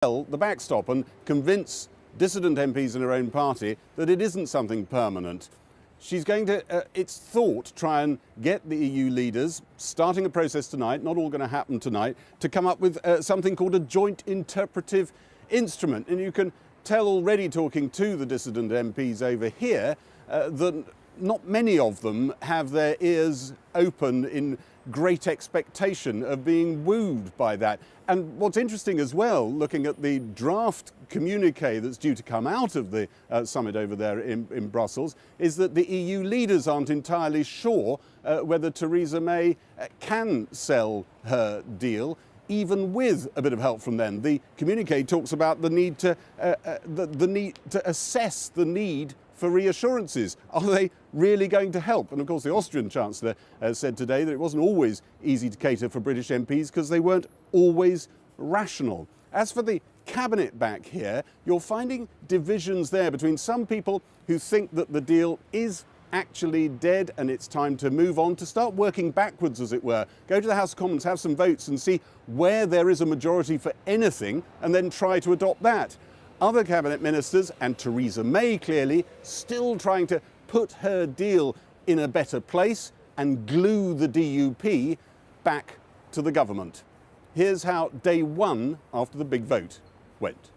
the backstop and convince dissident MPs in her own party that it isn't something permanent. She's going to, it's thought, try and get the EU leaders, starting a process tonight, not all going to happen tonight, to come up with something called a joint interpretive instrument. And you can tell already, talking to the dissident MPs over here, that not many of them have their ears open in great expectation of being wooed by that. And what's interesting as well, looking at the draft communique that's due to come out of the summit over there in Brussels, is that the EU leaders aren't entirely sure whether Theresa May can sell her deal, even with a bit of help from them. The communique talks about the need to assess the need for reassurances. Are they really going to help? And of course the Austrian Chancellor said today that it wasn't always easy to cater for British MPs because they weren't always rational. As for the cabinet back here, you're finding divisions there between some people who think that the deal is actually dead and it's time to move on, to start working backwards, as it were. Go to the House of Commons, have some votes and see where there is a majority for anything and then try to adopt that. Other cabinet ministers, and Theresa May clearly, still trying to put her deal in a better place and glue the DUP back to the government. Here's how day one after the big vote went.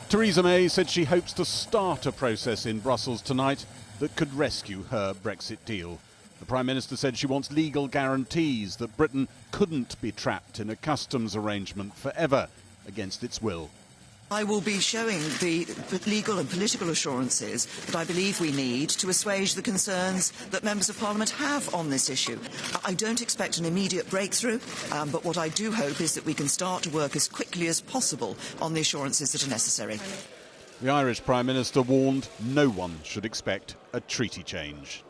Theresa May said she hopes to start a process in Brussels tonight that could rescue her Brexit deal. The Prime Minister said she wants legal guarantees that Britain couldn't be trapped in a customs arrangement forever against its will. I will be showing the legal and political assurances that I believe we need to assuage the concerns that members of Parliament have on this issue. I don't expect an immediate breakthrough, but what I do hope is that we can start to work as quickly as possible on the assurances that are necessary. The Irish Prime Minister warned no one should expect a treaty change.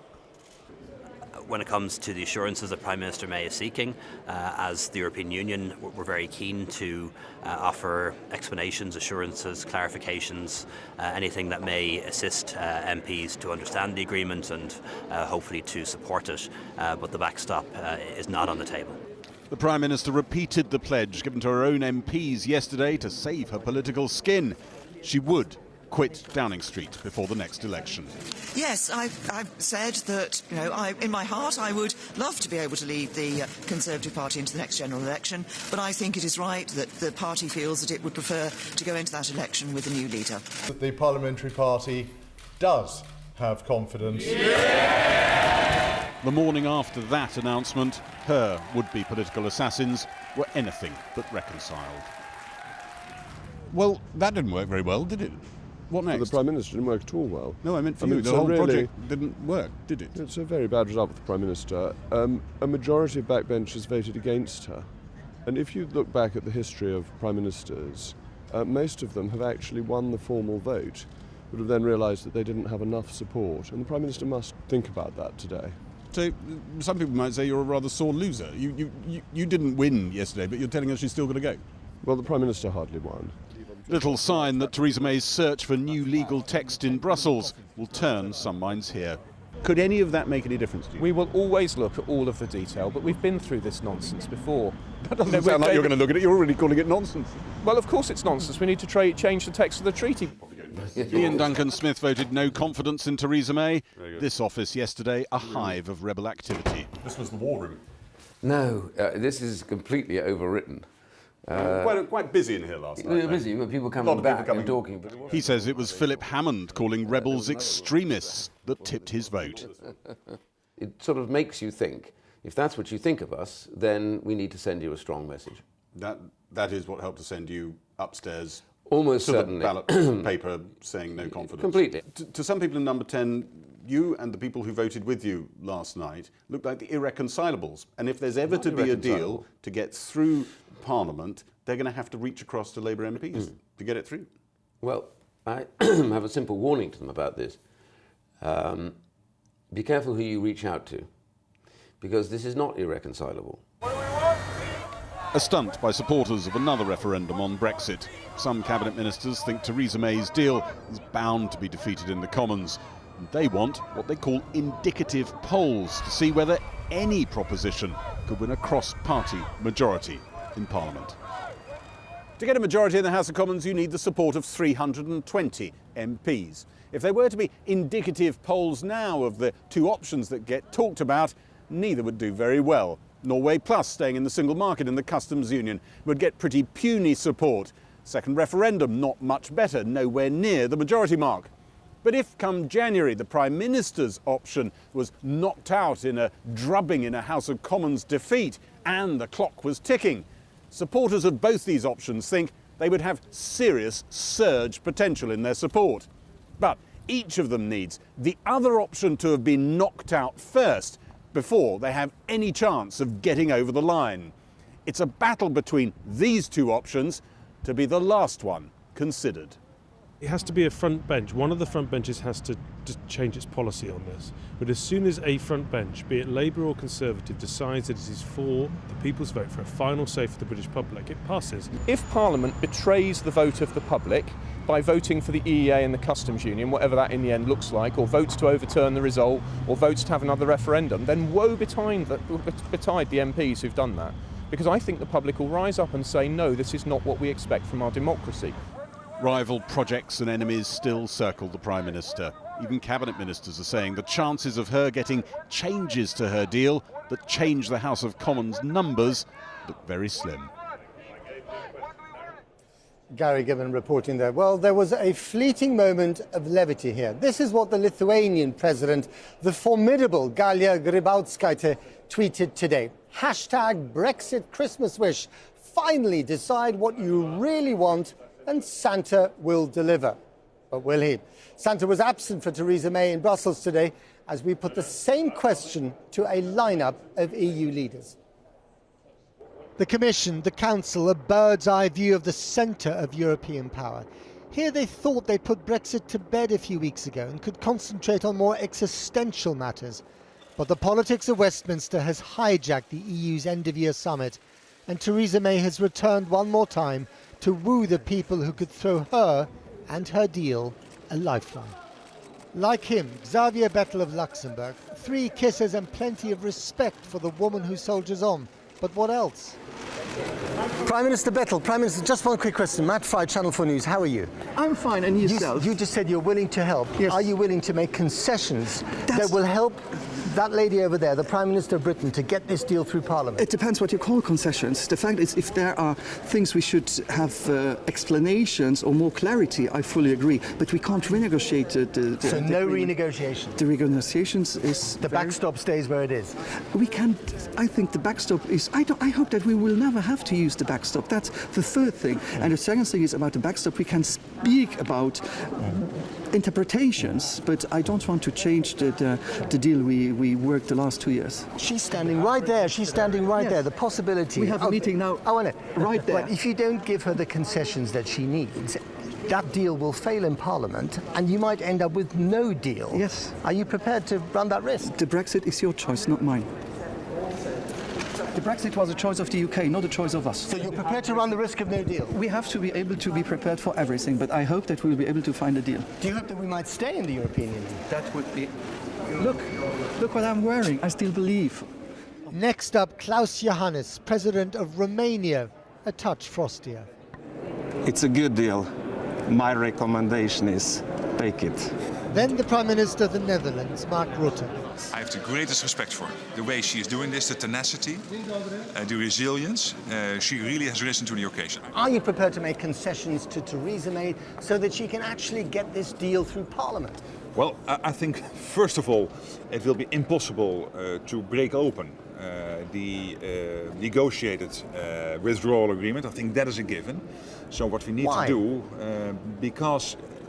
When it comes to the assurances that Prime Minister May is seeking, as the European Union, we're very keen to offer explanations, assurances, clarifications, anything that may assist MPs to understand the agreement and hopefully to support it, but the backstop is not on the table. The Prime Minister repeated the pledge given to her own MPs yesterday to save her political skin. She would quit Downing Street before the next election. Yes, I've said that, in my heart, I would love to be able to lead the Conservative Party into the next general election, but I think it is right that the party feels that it would prefer to go into that election with a new leader. The Parliamentary Party does have confidence. Yeah! The morning after that announcement, her would-be political assassins were anything but reconciled. Well, that didn't work very well, did it? What next? Well, the Prime Minister didn't work at all well. No, I meant for you. The whole project didn't work, did it? It's a very bad result for the Prime Minister. A majority of backbenchers voted against her. And if you look back at the history of Prime Ministers, most of them have actually won the formal vote, but have then realised that they didn't have enough support. And the Prime Minister must think about that today. So some people might say you're a rather sore loser. You didn't win yesterday, but you're telling us she's still going to go. Well, the Prime Minister hardly won. Little sign that Theresa May's search for new legal text in Brussels will turn some minds here. Could any of that make any difference to you? We will always look at all of the detail, but we've been through this nonsense before. That doesn't sound like you're going to look at it. You're already calling it nonsense. Well, of course it's nonsense. We need to change the text of the treaty. Ian Duncan Smith voted no confidence in Theresa May. This office yesterday, a hive of rebel activity. This was the war room. No, this is completely overwritten. Quite busy in here last night. We were busy, but people coming back and talking. But he says it was Philip Hammond calling rebels extremists that tipped his vote. It sort of makes you think, if that's what you think of us, then we need to send you a strong message. That is what helped to send you upstairs. Almost to certainly. The ballot paper saying no confidence. Completely. To some people in number 10, you and the people who voted with you last night look like the irreconcilables. And if there's ever to be a deal to get through Parliament, they're going to have to reach across to Labour MPs to get it through. Well, I have a simple warning to them about this. Be careful who you reach out to, because this is not irreconcilable. A stunt by supporters of another referendum on Brexit. Some cabinet ministers think Theresa May's deal is bound to be defeated in the Commons. And they want what they call indicative polls to see whether any proposition could win a cross-party majority in Parliament. To get a majority in the House of Commons, you need the support of 320 MPs. If there were to be indicative polls now of the two options that get talked about, neither would do very well. Norway Plus, staying in the single market and the customs union, would get pretty puny support. Second referendum, not much better, nowhere near the majority mark. But if come January the Prime Minister's option was knocked out in a drubbing in a House of Commons defeat and the clock was ticking, supporters of both these options think they would have serious surge potential in their support. But each of them needs the other option to have been knocked out first before they have any chance of getting over the line. It's a battle between these two options to be the last one considered. It has to be a front bench. One of the front benches has to change its policy on this. But as soon as a front bench, be it Labour or Conservative, decides that it is for the people's vote, for a final say for the British public, it passes. If Parliament betrays the vote of the public by voting for the EEA and the customs union, whatever that in the end looks like, or votes to overturn the result, or votes to have another referendum, then woe betide the MPs who've done that. Because I think the public will rise up and say, no, this is not what we expect from our democracy. Rival projects and enemies still circle the Prime Minister. Even cabinet ministers are saying the chances of her getting changes to her deal that change the House of Commons numbers look very slim. Gary Gibbon reporting there. Well, there was a fleeting moment of levity here. This is what the Lithuanian president, the formidable Galia Grybauskaitė, tweeted today. Hashtag Brexit Christmas wish. Finally decide what you really want and Santa will deliver. But will he? Santa was absent for Theresa May in Brussels today as we put the same question to a lineup of EU leaders. The Commission, the Council, a bird's eye view of the centre of European power. Here they thought they'd put Brexit to bed a few weeks ago and could concentrate on more existential matters. But the politics of Westminster has hijacked the EU's end-of-year summit, and Theresa May has returned one more time to woo the people who could throw her and her deal a lifeline. Like him, Xavier Bettel of Luxembourg, 3 kisses and plenty of respect for the woman who soldiers on. But what else? Prime Minister Bettel, Prime Minister, just one quick question. Matt Fry, Channel 4 News, how are you? I'm fine, and yourself? You just said you're willing to help. Yes. Are you willing to make concessions that will help that lady over there, the Prime Minister of Britain, to get this deal through Parliament? It depends what you call concessions. The fact is, if there are things we should have explanations or more clarity, I fully agree. But we can't renegotiate the So no renegotiation? The renegotiations is... The backstop stays where it is? We can't... I think the backstop is... I hope that we will never have to use the backstop. That's the third thing. And the second thing is about the backstop. We can speak about interpretations, but I don't want to change the deal we worked the last 2 years. She's standing right there. She's standing right there. The possibility. We have a meeting now. I want it right there. But if you don't give her the concessions that she needs, that deal will fail in Parliament, and you might end up with no deal. Yes. Are you prepared to run that risk? The Brexit is your choice, not mine. The Brexit was a choice of the UK, not a choice of us. So you're prepared to run the risk of no deal? We have to be able to be prepared for everything, but I hope that we'll be able to find a deal. Do you hope that we might stay in the European Union? That would be... Look what I'm wearing. I still believe. Next up, Klaus Johannes, President of Romania, a touch frostier. It's a good deal. My recommendation is take it. Then the Prime Minister of the Netherlands, Mark Rutte. I have the greatest respect for the way she is doing this, the tenacity, the resilience. She really has risen to the occasion. Are you prepared to make concessions to Theresa May so that she can actually get this deal through Parliament? Well, I think, first of all, it will be impossible to break open the negotiated withdrawal agreement. I think that is a given. So what we need to do,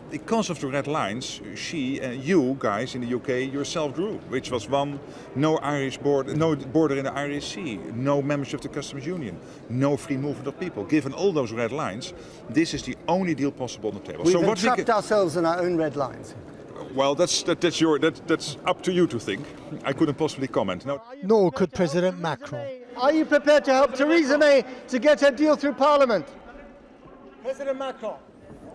because of the red lines, you guys in the UK yourself drew, which was one, no border in the Irish Sea, no membership of the customs union, no free movement of people. Given all those red lines, this is the only deal possible on the table. We've entrapped ourselves in our own red lines. Well, that's up to you to think. I couldn't possibly comment. No. Nor could President Macron. Are you prepared to help Theresa May to get her deal through Parliament? President Macron.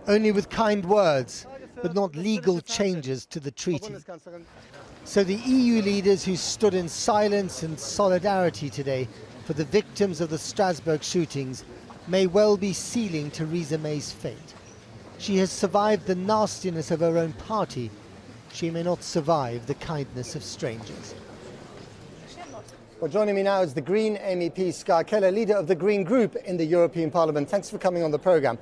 Only with kind words. but not legal changes to the treaty. So the EU leaders who stood in silence and solidarity today for the victims of the Strasbourg shootings may well be sealing Theresa May's fate. She has survived the nastiness of her own party. She may not survive the kindness of strangers. Well, joining me now is the Green MEP Ska Keller, leader of the Green Group in the European Parliament. Thanks for coming on the programme.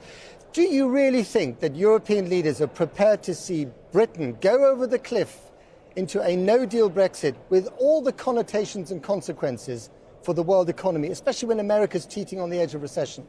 Do you really think that European leaders are prepared to see Britain go over the cliff into a no-deal Brexit with all the connotations and consequences for the world economy, especially when America's teetering on the edge of recession?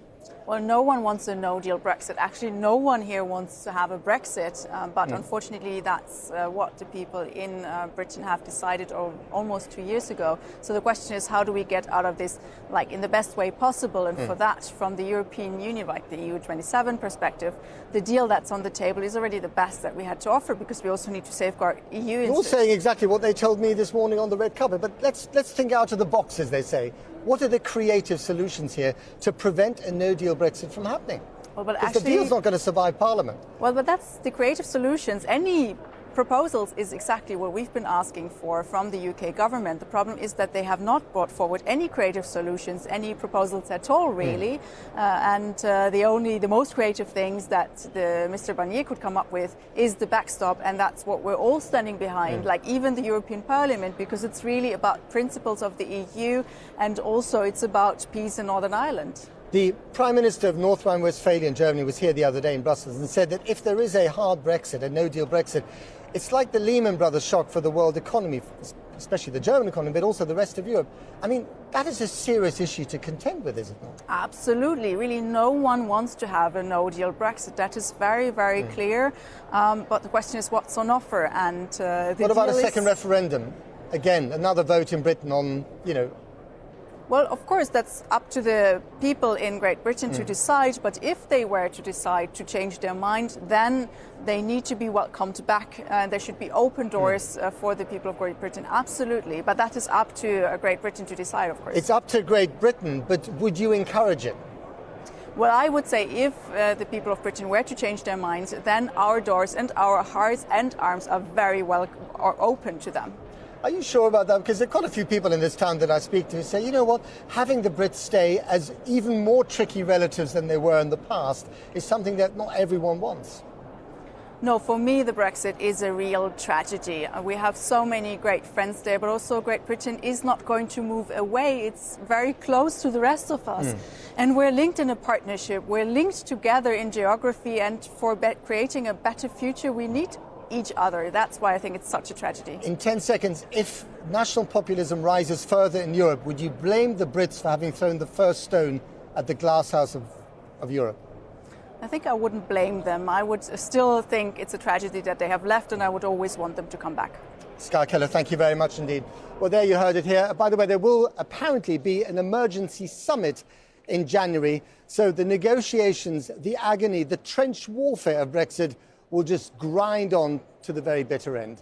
Well, no one wants a no-deal Brexit. Actually, no one here wants to have a Brexit, but unfortunately that's what the people in Britain have decided almost 2 years ago. So the question is, how do we get out of this, like, in the best way possible? And for that, from the European Union, like the EU27 perspective, the deal that's on the table is already the best that we had to offer, because we also need to safeguard EU interests. You're saying exactly what they told me this morning on the red carpet, but let's think out of the box, as they say. What are the creative solutions here to prevent a no-deal Brexit from happening? Well, but actually, the deal's not going to survive Parliament. Well, but that's the creative solutions. Any proposals is exactly what we've been asking for from the UK government. The problem is that they have not brought forward any creative solutions, any proposals at all, really. The most creative things that Mr. Barnier could come up with is the backstop, and that's what we're all standing behind, like even the European Parliament, because it's really about principles of the EU, and also it's about peace in Northern Ireland. The Prime Minister of North Rhine-Westphalia in Germany was here the other day in Brussels and said that if there is a hard Brexit, a no-deal Brexit, it's like the Lehman Brothers shock for the world economy, especially the German economy, but also the rest of Europe. I mean, that is a serious issue to contend with, is it not? Absolutely. Really, no one wants to have a no-deal Brexit. That is very, very clear. But the question is, what's on offer? And what about a second referendum? Again, another vote in Britain on, Well, of course, that's up to the people in Great Britain to decide, but if they were to decide to change their mind, then they need to be welcomed back. There should be open doors for the people of Great Britain, absolutely. But that is up to Great Britain to decide, of course. It's up to Great Britain, but would you encourage it? Well, I would say if the people of Britain were to change their minds, then our doors and our hearts and arms are very well open to them. Are you sure about that? Because there are quite a few people in this town that I speak to who say, you know what, having the Brits stay as even more tricky relatives than they were in the past is something that not everyone wants. No, for me, the Brexit is a real tragedy. We have so many great friends there, but also Great Britain is not going to move away. It's very close to the rest of us. And we're linked in a partnership. We're linked together in geography, and for creating a better future, we need each other. That's why I think it's such a tragedy. In 10 seconds, if national populism rises further in Europe, would you blame the Brits for having thrown the first stone at the glass house of Europe? I think I wouldn't blame them. I would still think it's a tragedy that they have left, and I would always want them to come back. Ska Keller, thank you very much indeed. Well, there you heard it here. By the way, there will apparently be an emergency summit in January, so the negotiations, the agony, the trench warfare of Brexit will just grind on to the very bitter end.